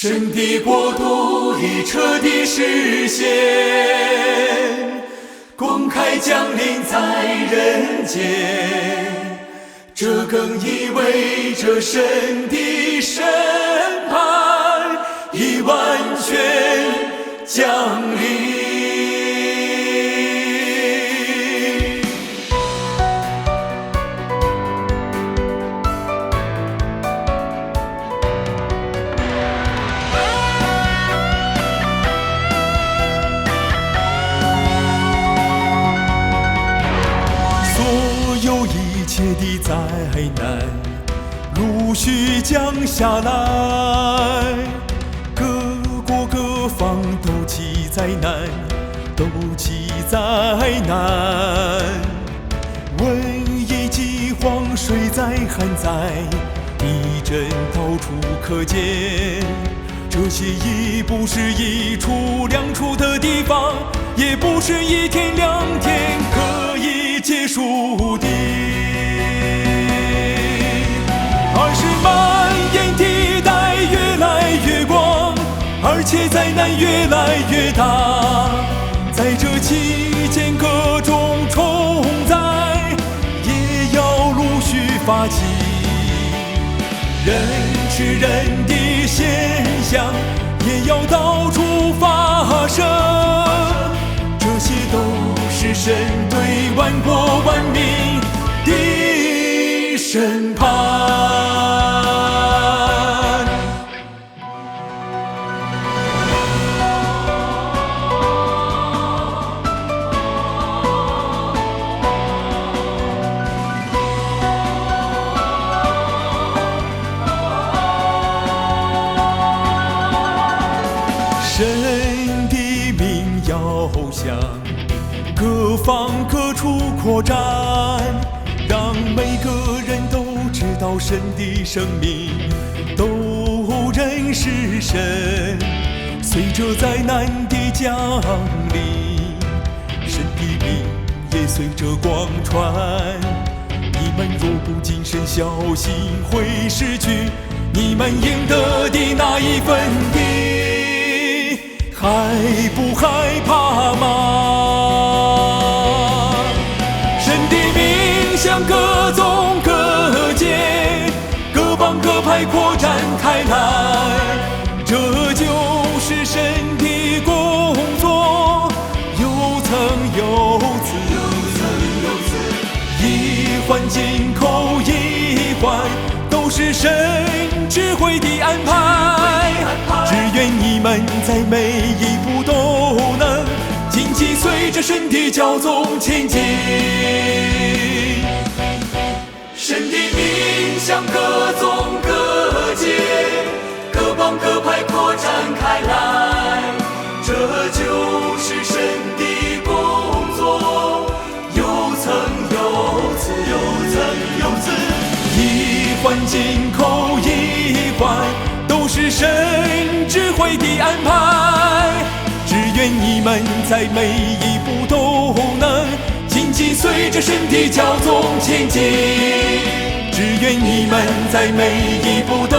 神的国度已彻底实现，公开降临在人间，这更意味着神的审判已完全降临。所有一切的灾难陆续降下来，各国各方都起灾难，都起灾难。瘟疫、饥荒、水灾、旱灾，地震到处可见。这些已不是一处两处的地方，也不是一天两天可以结束的，而是蔓延地带越来越广，而且灾难越来越大。在这期间，各种虫灾也要陆续发起，人吃人的现象也要到处发生。这些都是神对万国万民的审判。神的名要向各方各处扩展，让每个人都知道神的生命，都认识神。随着灾难的降临，神的名也随着广传。你们若不谨慎小心，会失去你们应得的那一份地。害不害怕吗？神的名向各宗各界、各邦各派扩展开来，这就是神的工作，有层有次，一环紧扣一环，都是神智慧的安排。只愿你们在每一步都能紧紧随着神的教宗前进。神的名向各宗各界、各邦各派扩展开来，这就是神的工作，有层有次，一环紧扣一环，都是神智慧的安排。只愿你们在每一步都能紧紧随着神的教宗前进，只愿你们在每一步都